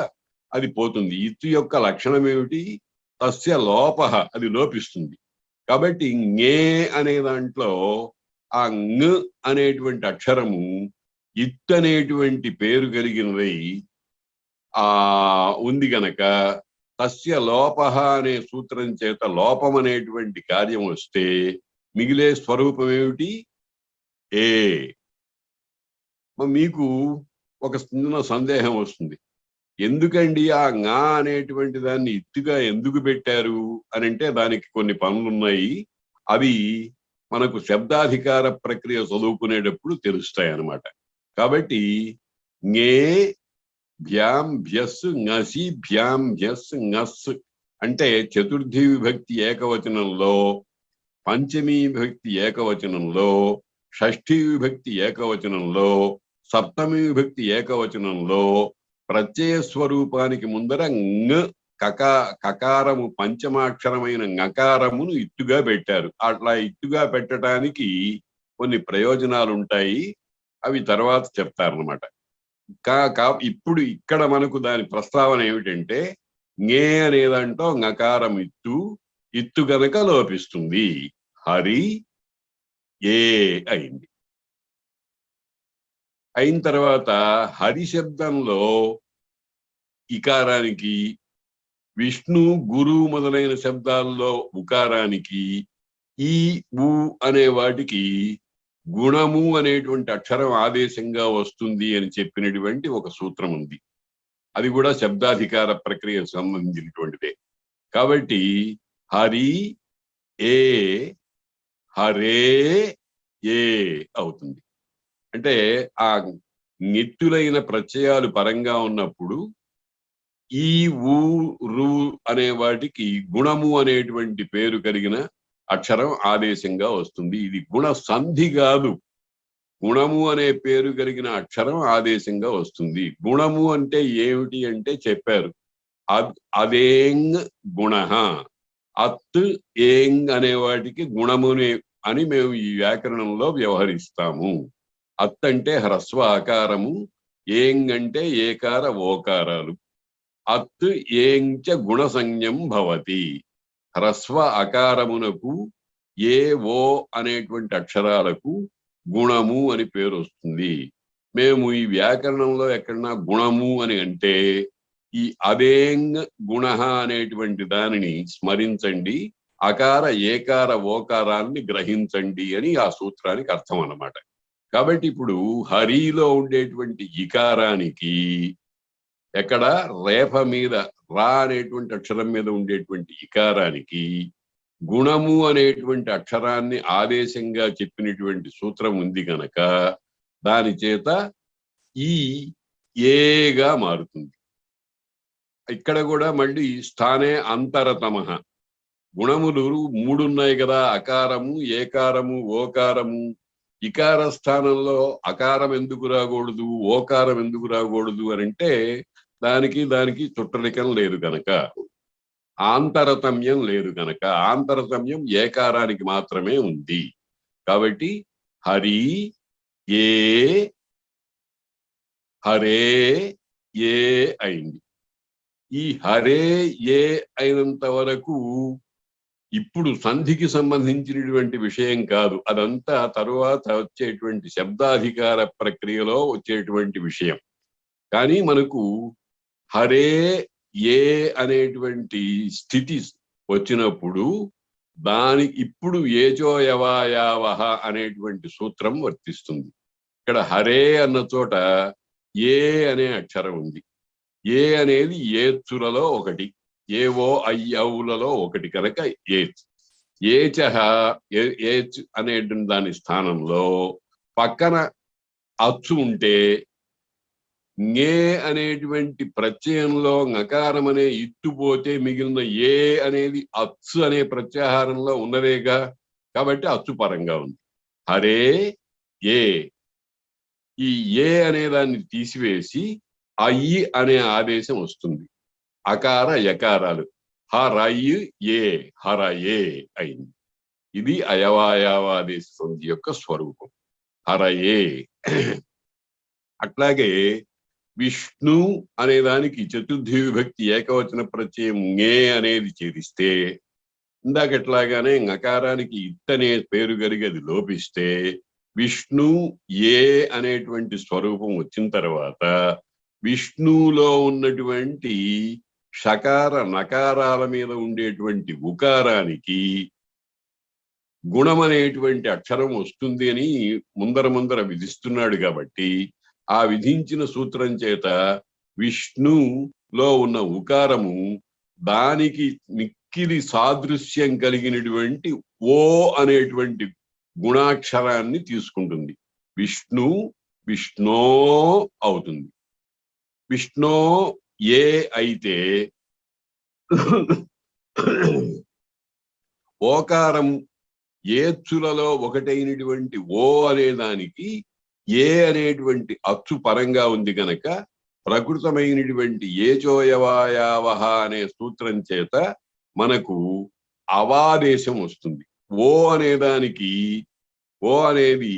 అది పోతుంది. ఇత్తు యొక్క లక్షణం ఏమిటి? తస్య లోపః, అది లోపిస్తుంది. కాబట్టి ఞే అనే దాంట్లో ఆ ఞ అనేటువంటి అక్షరము ఇత్ అనేటువంటి పేరు కలిగినదై ఉంది గనక తస్య లోపః అనే సూత్రం చేత లోపం అనేటువంటి కార్యం వస్తే మిగిలే స్వరూపం ఏమిటి? ఏ. మీకు ఒక చిన్న సందేహం వస్తుంది, ఎందుకండి ఆ ঙా అనేటువంటి దాన్ని ఇత్తుగా ఎందుకు పెట్టారు అని అంటే దానికి కొన్ని పనులున్నాయి. అవి మనకు శబ్దాధికార ప్రక్రియ చదువుకునేటప్పుడు తెలుస్తాయి అన్నమాట. కాబట్టి ఞే భ్యాం భ్యస్ ঙసి భ్యాం భ్యస్ ঙస్ అంటే చతుర్థి విభక్తి ఏకవచనంలో, పంచమీ విభక్తి ఏకవచనంలో, షష్ఠీ విభక్తి ఏకవచనంలో, సప్తమి విభక్తి ఏకవచనంలో ప్రత్యయ స్వరూపానికి ముందర కకారము పంచమాక్షరమైన ఞకారమును ఇత్తుగా పెట్టారు. అట్లా ఇత్తుగా పెట్టడానికి కొన్ని ప్రయోజనాలు ఉంటాయి, అవి తర్వాత చెప్తారనమాట. ఇప్పుడు ఇక్కడ మనకు దాని ప్రస్తావన ఏమిటంటే ఞే అనేదంటో ఞకారం ఇత్తు గనక లోపిస్తుంది. హరి ఏ అయింది. అయిన తర్వాత హరి శబ్దంలో ఇకారానికి, విష్ణు గురు మొదలైన శబ్దాల్లో ఉకారానికి, ఈ ఊ అనే వాటికి గుణము అనేటువంటి అక్షరం ఆదేశంగా వస్తుంది అని చెప్పినటువంటి ఒక సూత్రం ఉంది. అది కూడా శబ్దాధికార ప్రక్రియకు సంబంధించినటువంటిదే. కాబట్టి హరి ఏ హరే ఏ అవుతుంది. అంటే ఆ నిత్తులైన ప్రత్యయాలు పరంగా ఉన్నప్పుడు ఈ ఊ రు అనే వాటికి గుణము అనేటువంటి పేరు కలిగిన అక్షరం ఆదేశంగా వస్తుంది. ఇది గుణ సంధి కాదు, గుణము అనే పేరు కలిగిన అక్షరం ఆదేశంగా వస్తుంది. గుణము అంటే ఏమిటి అంటే చెప్పారు, అదేంగ్ గుణ, అత్ ఏంగ్ అనే వాటికి గుణమునే అని మేము ఈ వ్యాకరణంలో వ్యవహరిస్తాము. అత్ అంటే హ్రస్వ ఆకారము, ఏంగ్ అంటే ఏకార ఓకారాలు. అత్ ఏంచ గుణ సంజ్ఞం భవతి. హ్రస్వ అకారమునకు ఏ ఓ అనేటువంటి అక్షరాలకు గుణము అని పేరు వస్తుంది. మేము ఈ వ్యాకరణంలో ఎక్కడన్నా గుణము అని అంటే ఈ అదేంగ్ గుణ అనేటువంటి దానిని స్మరించండి, అకార ఏకార ఓకారాన్ని గ్రహించండి అని ఆ సూత్రానికి అర్థం అన్నమాట. కాబట్టి ఇప్పుడు హరిలో ఉండేటువంటి ఇకారానికి ఎక్కడ రేఫ మీద రా అనేటువంటి అక్షరం మీద ఉండేటువంటి ఇకారానికి గుణము అనేటువంటి అక్షరాన్ని ఆదేశంగా చెప్పినటువంటి సూత్రం ఉంది కనుక దాని చేత ఈ ఏగా మారుతుంది. ఇక్కడ కూడా మళ్ళీ స్థానే అంతరతమః, గుణములు 3 ఉన్నాయి కదా, అకారము, ఏకారము, ఓకారము. ఇకార స్థానంలో అకారం ఎందుకు రాకూడదు, ఓకారం ఎందుకు రాకూడదు అని అంటే దానికి చుట్టరికం లేదు కనుక, ఆంతరతమ్యం లేదు కనుక. ఆంతరతమ్యం ఏకారానికి మాత్రమే ఉంది. కాబట్టి హరి ఏ హరే ఏ అయింది. ఈ హరే ఏ అయినంత వరకు ఇప్పుడు సంధికి సంబంధించినటువంటి విషయం కాదు, అదంతా తరువాత వచ్చేటువంటి శబ్దాధికార ప్రక్రియలో వచ్చేటువంటి విషయం. కానీ మనకు హరే ఏ అనేటువంటి స్థితి వచ్చినప్పుడు దానికి ఇప్పుడు ఏచోయవాయావహ అనేటువంటి సూత్రం వర్తిస్తుంది. ఇక్కడ హరే అన్న చోట ఏ అనే అక్షరం ఉంది. ఏ అనేది ఏచులలో ఒకటి, ఏవో అయ్యవులలో ఒకటి కనుక ఏచ్. ఏచహ ఏచ్ అనే దాని స్థానంలో పక్కన అచ్చు ఉంటే ఞే అనేటువంటి ప్రత్యయంలో నకారం అనే ఇట్టుపోతే మిగిలిన ఏ అనేది అచ్చు అనే ప్రత్యాహారంలో ఉన్నదేగా, కాబట్టి అచ్చు పరంగా ఉంది. హరే ఏ, ఈ ఏ అనే దాన్ని తీసివేసి అయి అనే ఆదేశం వస్తుంది. అకార యకారాలు హరయ్ ఏ హరయే అయింది. ఇది అయవాయావాదేశ సంధి యొక్క స్వరూపం, హరయే. అట్లాగే విష్ణు అనే దానికి చతుర్థి విభక్తి ఏకవచన ప్రత్యయం ఞే అనేది చేరిస్తే ఇందాకట్లాగానే నకారానికి ఇత్తనే పేరు కలిగి అది లోపిస్తే విష్ణు ఏ అనేటువంటి స్వరూపం వచ్చిన తర్వాత విష్ణువులో ఉన్నటువంటి షకార నకారాల మీద ఉండేటువంటి ఉకారానికి గుణం అనేటువంటి అక్షరం వస్తుంది అని ముందర విధిస్తున్నాడు. కాబట్టి ఆ విధించిన సూత్రం చేత విష్ణులో ఉన్న ఉకారము దానికి మిక్కిలి సాదృశ్యం కలిగినటువంటి ఓ అనేటువంటి గుణాక్షరాన్ని తీసుకుంటుంది. విష్ణు విష్ణో అవుతుంది. విష్ణో ఏ అయితే ఓకారం ఏచ్చులలో ఒకటైనటువంటి ఓ అనే దానికి ఏ అనేటువంటి అచ్చు పరంగా ఉంది కనుక ప్రకృతమైనటువంటి ఏచోయవాయావహ అనే సూత్రం చేత మనకు అవాదేశం వస్తుంది. ఓ అనే దానికి ఓ అనేది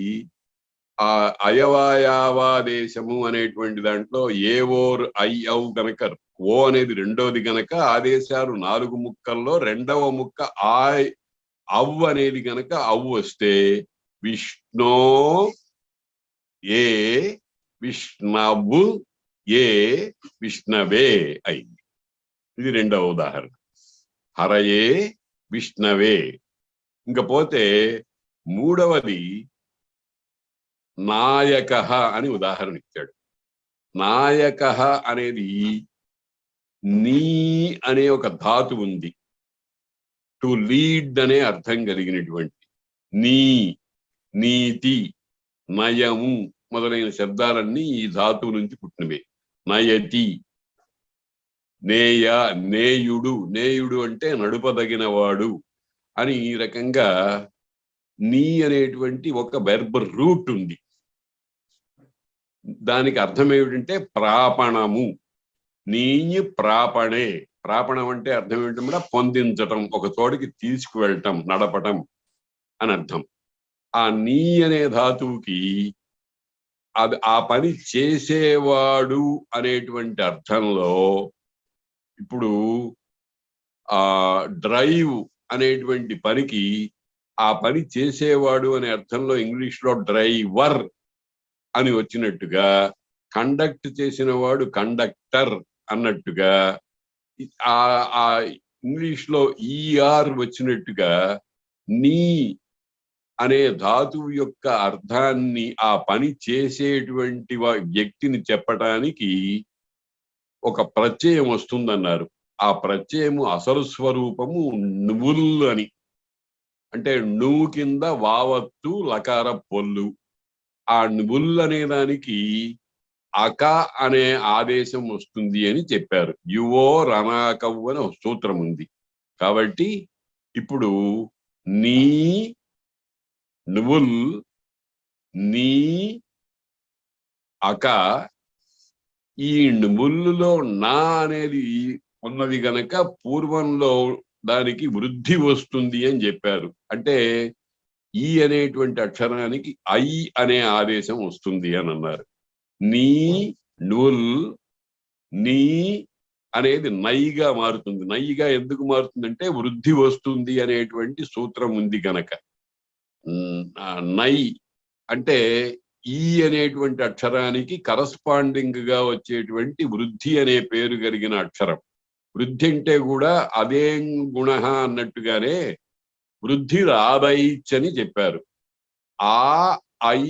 ఆ అయవాయావాదేశము అనేటువంటి దాంట్లో ఏ ఓర్ ఐ ఔ గనక ఓ అనేది రెండోది గనక ఆదేశాలు 4 ముక్కల్లో రెండవ ముక్క ఆయ్ అవ్ అనేది గనక అవ్ వస్తే విష్ణో ఏ విష్ణవు ఏ విష్ణవే అయింది. ఇది రెండవ ఉదాహరణ. హరయే విష్ణవే. ఇంకపోతే మూడవది నాయక అని ఉదాహరణ ఇచ్చాడు. నాయక అనేది నీ అనే ఒక ధాతు ఉంది, టు లీడ్ అనే అర్థం కలిగినటువంటి నీ, నీతి, నయము మొదలైన శబ్దాలన్నీ ఈ ధాతువు నుంచి పుట్టినవే. నయతి, నేయ, నేయుడు, నేయుడు అంటే నడుపదగిన వాడు అని ఈ రకంగా నీ అనేటువంటి ఒక వెర్బ్ రూట్ ఉంది. దానికి అర్థం ఏమిటంటే ప్రాపణము. నీ ప్రాపణే. ప్రాపణం అంటే అర్థం ఏమిటంటే పొందించటం, ఒక చోటికి తీసుకువెళ్ళటం, నడపటం అని అర్థం. ఆ నీ అనే ధాతువుకి అది ఆ పని చేసేవాడు అనేటువంటి అర్థంలో ఇప్పుడు ఆ డ్రైవ్ అనేటువంటి పనికి ఆ పని చేసేవాడు అనే అర్థంలో ఇంగ్లీష్ లో డ్రైవర్ అని వచ్చినట్టుగా, కండక్ట్ చేసిన వాడు కండక్టర్ అన్నట్టుగా, ఆ ఇంగ్లీష్ లో ఈఆర్ వచ్చినట్టుగా నీ అనే ధాతువు యొక్క అర్థాన్ని ఆ పని చేసేటువంటి వ్యక్తిని చెప్పటానికి ఒక ప్రత్యయం వస్తుందన్నారు. ఆ ప్రత్యయము అసలు స్వరూపము నువ్వుల్ అని. అంటే నువ్వు కింద వావత్తు లకార పొల్లు. ఆ నువ్వుల్ అనే దానికి అక అనే ఆదేశం వస్తుంది అని చెప్పారు. యువో రనాకవు అని ఒక సూత్రం ఉంది. కాబట్టి ఇప్పుడు నీ నువ్వుల్, నీ అక, ఈ నువ్వుల్లో నా అనేది ఉన్నది గనక పూర్వంలో దానికి వృద్ధి వస్తుంది అని చెప్పారు. అంటే ఈ అనేటువంటి అక్షరానికి ఐ అనే ఆదేశం వస్తుంది అని అన్నారు. నీ నుల్ నీ అనేది నైగా మారుతుంది. నైగా ఎందుకు మారుతుందంటే వృద్ధి వస్తుంది అనేటువంటి సూత్రం ఉంది గనక. నై అంటే ఈ అనేటువంటి అక్షరానికి కరస్పాండింగ్ గా వచ్చేటువంటి వృద్ధి అనే పేరు కలిగిన అక్షరం. వృద్ధి అంటే కూడా అదే గుణ అన్నట్టుగానే వృద్ధిరాదైచ్ అని చెప్పారు. ఆ ఐ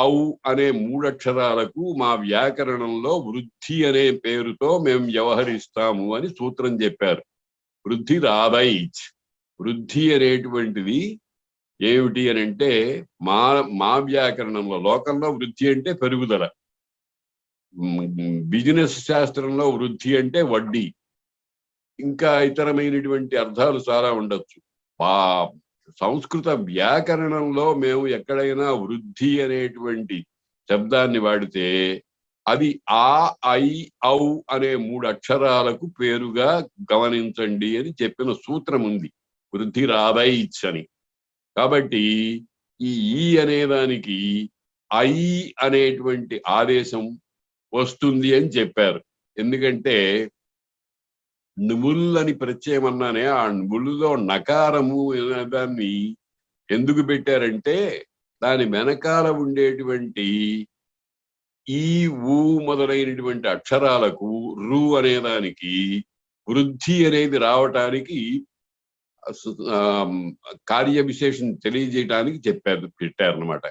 ఔ అనే 3 అక్షరాలకు మా వ్యాకరణంలో వృద్ధి అనే పేరుతో మేము వ్యవహరిస్తాము అని సూత్రం చెప్పారు. వృద్ధిరాదైచ్. వృద్ధి అనేటువంటిది ఏమిటి అని అంటే మా మా వ్యాకరణంలో, లోకంలో వృద్ధి అంటే పెరుగుదల, బిజినెస్ శాస్త్రంలో వృద్ధి అంటే వడ్డీ, ఇంకా ఇతరమైనటువంటి అర్థాలు చాలా ఉండొచ్చు. సంస్కృత వ్యాకరణంలో మేము ఎక్కడైనా వృద్ధి అనేటువంటి శబ్దాన్ని వాడితే అది ఆ ఐ ఔ అనే 3 అక్షరాలకు పేరుగా గమనించండి అని చెప్పిన సూత్రం ఉంది, వృద్ధిరాదైచ్ అని. కాబట్టి ఈ అనేదానికి ఐ అనేటువంటి ఆదేశం వస్తుంది అని చెప్పారు. ఎందుకంటే నువ్వుల్ అని ప్రత్యయం అన్నానే, ఆ నువ్వుల్లో నకారము దాన్ని ఎందుకు పెట్టారంటే దాని వెనకాల ఉండేటువంటి ఈ ఊ మొదలైనటువంటి అక్షరాలకు రు అనేదానికి వృద్ధి అనేది రావటానికి కార్య విశేషం తెలియజేయటానికి పెట్టారనమాట.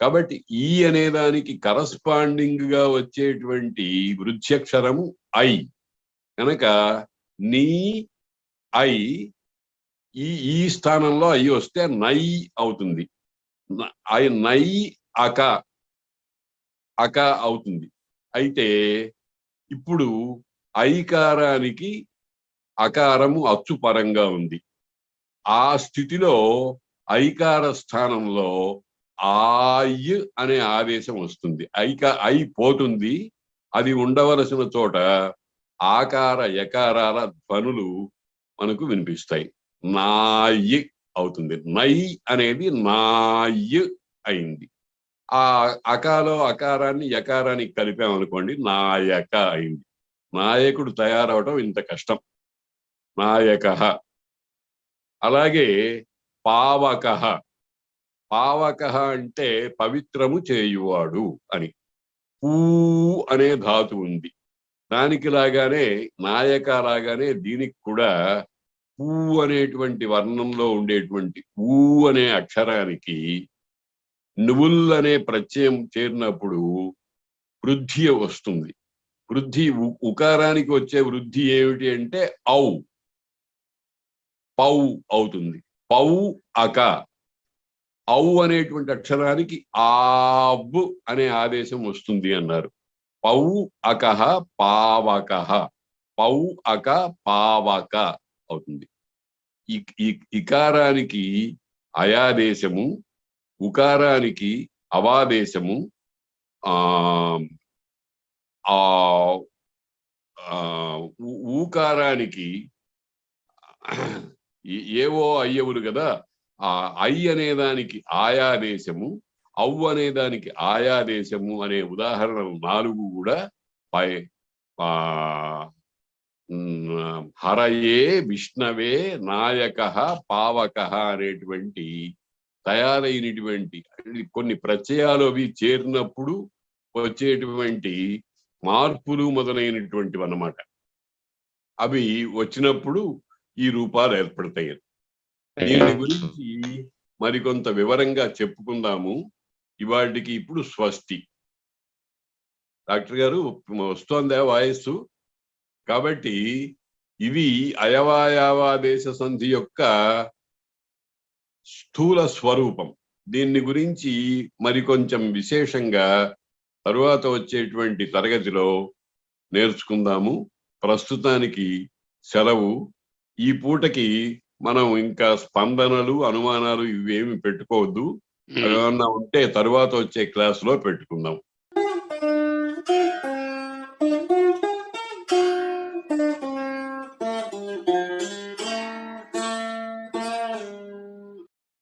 కాబట్టి ఈ అనేదానికి కరస్పాండింగ్ గా వచ్చేటువంటి వృద్ధ్యక్షరము ఐ కనుక నీ ఐ ఈ స్థానంలో ఐ వస్తే నై అవుతుంది. నై అక అక అవుతుంది. అయితే ఇప్పుడు ఐకారానికి అకారము అచ్చుపరంగా ఉంది. ఆ స్థితిలో ఐకార స్థానంలో ఆయ్ అనే ఆదేశం వస్తుంది. ఐ పోతుంది. అది ఉండవలసిన చోట ఆకార యకారాల ధ్వనులు మనకు వినిపిస్తాయి. నాయ్ అవుతుంది. నై అనేది నాయ్ అయింది. ఆ అకాలో అకారాన్ని యకారానికి కలిపామనుకోండి, నాయక అయింది. నాయకుడు తయారవడం ఇంత కష్టం. నాయక. అలాగే పావక. పావక అంటే పవిత్రము చేయువాడు అని. పూ అనే ధాతు ఉంది. దానికి లాగానే నాయక లాగానే దీనికి కూడా పూ అనేటువంటి వర్ణంలో ఉండేటువంటి ఊ అనే అక్షరానికి నువ్వుల్ అనే ప్రత్యయం చేరినప్పుడు వృద్ధి వస్తుంది. వృద్ధి ఉకారానికి వచ్చే వృద్ధి ఏమిటి అంటే ఔ, పౌ అవుతుంది. పౌ అక. ఔ అనేటువంటి అక్షరానికి ఆబ్ అనే ఆదేశం వస్తుంది అన్నారు. పౌ అకహ పావకః. పౌ అక పావక అవుతుంది. ఇకారానికి అయాదేశము, ఉకారానికి అవాదేశము, ఊకారానికి ఏవో అయ్యవులు కదా, ఆ ఐ అనేదానికి ఆయాదేశము, ఔ అనేదానికి ఆయాదేశము అనే ఉదాహరణలు 4 కూడా హరయే విష్ణవే నాయక పావక అనేటువంటి తయారైనటువంటి కొన్ని ప్రత్యయాలు అవి చేరినప్పుడు వచ్చేటువంటి మార్పులు మొదలైనటువంటివి అన్నమాట. అవి వచ్చినప్పుడు ఈ రూపాలు ఏర్పడతాయి. దీని గురించి మరికొంత వివరంగా చెప్పుకుందాము ఇవాటికి. ఇప్పుడు స్వస్తి. డాక్టర్ గారు వస్తోందా వాయిస్? కాబట్టి ఇవి అయవాయావాదేశ సంధి యొక్క స్థూల స్వరూపం. దీన్ని గురించి మరికొంచెం విశేషంగా తరువాత వచ్చేటువంటి తరగతిలో నేర్చుకుందాము. ప్రస్తుతానికి సెలవు. ఈ పూటకి మనం ఇంకా స్పందనలు, అనుమానాలు ఇవేమి పెట్టుకోవద్దు. ఏమన్నా ఉంటే తరువాత వచ్చే క్లాసులో పెట్టుకుందాం.